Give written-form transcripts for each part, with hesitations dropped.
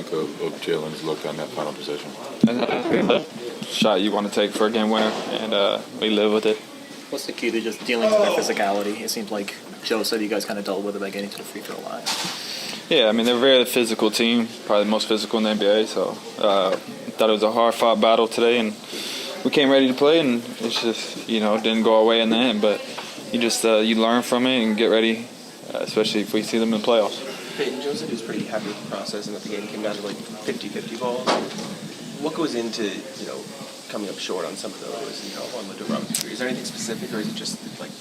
think of Jalen's look on that final possession? Shot you want to take for a game winner, and we live with it. What's the key to just dealing with their physicality? It seemed like Joe said you guys kind of dealt with it by getting to the free throw line. Yeah, I mean, they're a very physical team, probably the most physical in the NBA, so thought it was a hard-fought battle today, and we came ready to play, and it's just, it didn't go our way in the end, but you just you learn from it and get ready, especially if we see them in the playoffs. Payton, Joe said he was pretty happy with the process and that the game came down to like 50-50 balls. What goes into, coming up short on some of those, on the DeRozan degree? Is there anything specific, or is it just like...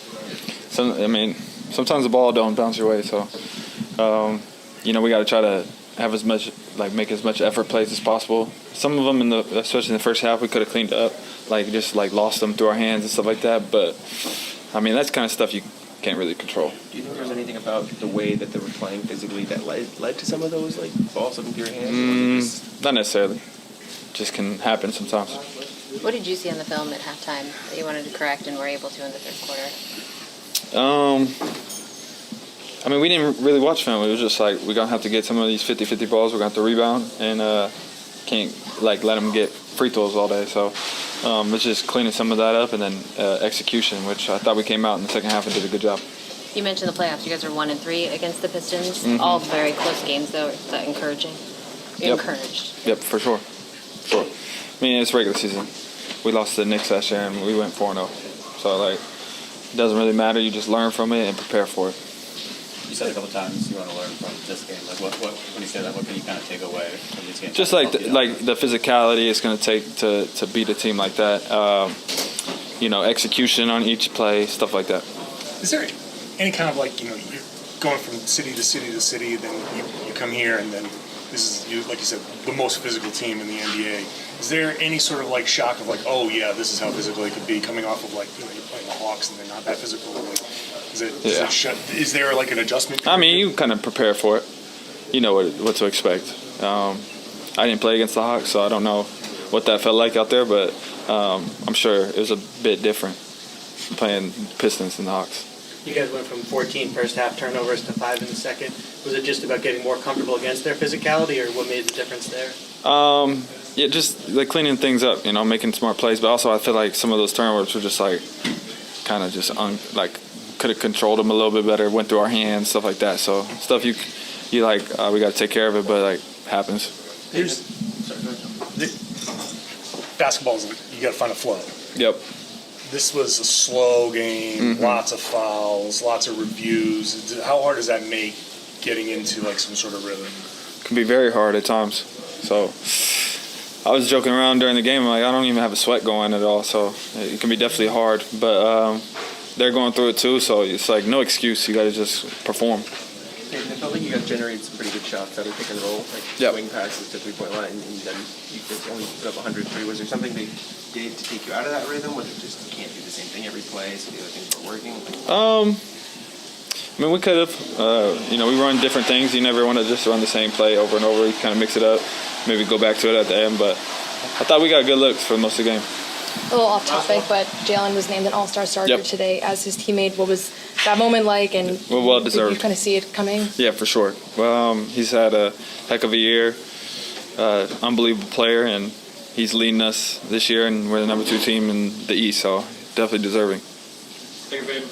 Sometimes the ball don't bounce your way, so, we got to try to have as much, make as much effort plays as possible. Some of them, especially in the first half, we could have cleaned up, lost them through our hands and stuff like that, but, that's kind of stuff you can't really control. Do you think there's anything about the way that they were playing physically that led to some of those balls up into your hands? Not necessarily. Just can happen sometimes. What did you see on the film at halftime that you wanted to correct and were able to in the third quarter? We didn't really watch film. It was just we're going to have to get some of these 50-50 balls. We're going to have to rebound and can't let them get free throws all day. So it's just cleaning some of that up and then execution, which I thought we came out in the second half and did a good job. You mentioned the playoffs. You guys are 1-3 against the Pistons. Mm-hmm. All very close games, though. Is that encouraging? You're encouraged. Yep, for sure. It's regular season. We lost to the Knicks last year and we went 4-0. So, it doesn't really matter. You just learn from it and prepare for it. You said a couple times you want to learn from this game. What when you say that, what can you kind of take away from this game? Just the physicality it's going to take to beat a team like that. Execution on each play, stuff like that. Is there any kind of you're going from city to city to city, then you come here and then this is, like you said, the most physical team in the NBA. Is there any sort of shock of oh yeah, this is how physical it could be, coming off of you're playing the Hawks and they're not that physical? Is there an adjustment period? You kind of prepare for it. You know what to expect. I didn't play against the Hawks, so I don't know what that felt like out there, but I'm sure it was a bit different playing Pistons than the Hawks. You guys went from 14 first half turnovers to 5 in the second. Was it just about getting more comfortable against their physicality, or what made the difference there? Yeah, just cleaning things up, making smart plays. But also, I feel like some of those turnovers were just could have controlled them a little bit better, went through our hands, stuff like that. So stuff you we got to take care of it, but happens. Basketball's you got to find a flow. Yep. This was a slow game, lots of fouls, lots of reviews. How hard does that make getting into some sort of rhythm? It can be very hard at times. So I was joking around during the game. I don't even have a sweat going at all. So it can be definitely hard. But they're going through it too. So it's no excuse. You got to just perform. It felt like you guys generated some pretty good shots out of pick and roll, swing passes to three-point line, and then you guys only put up 103. Was there something they did to take you out of that rhythm? Was it just you can't do the same thing every play, so the other things were working? We could have. We run different things. You never want to just run the same play over and over. You kind of mix it up, maybe go back to it at the end. But I thought we got good looks for most of the game. A little off topic, but Jalen was named an all-star starter today as his teammate. What was that moment like? And well deserved. Did you kind of see it coming? Yeah, for sure. Well, he's had a heck of a year. Unbelievable player, and he's leading us this year, and we're the number 2 team in the East, so definitely deserving. Thank you, babe.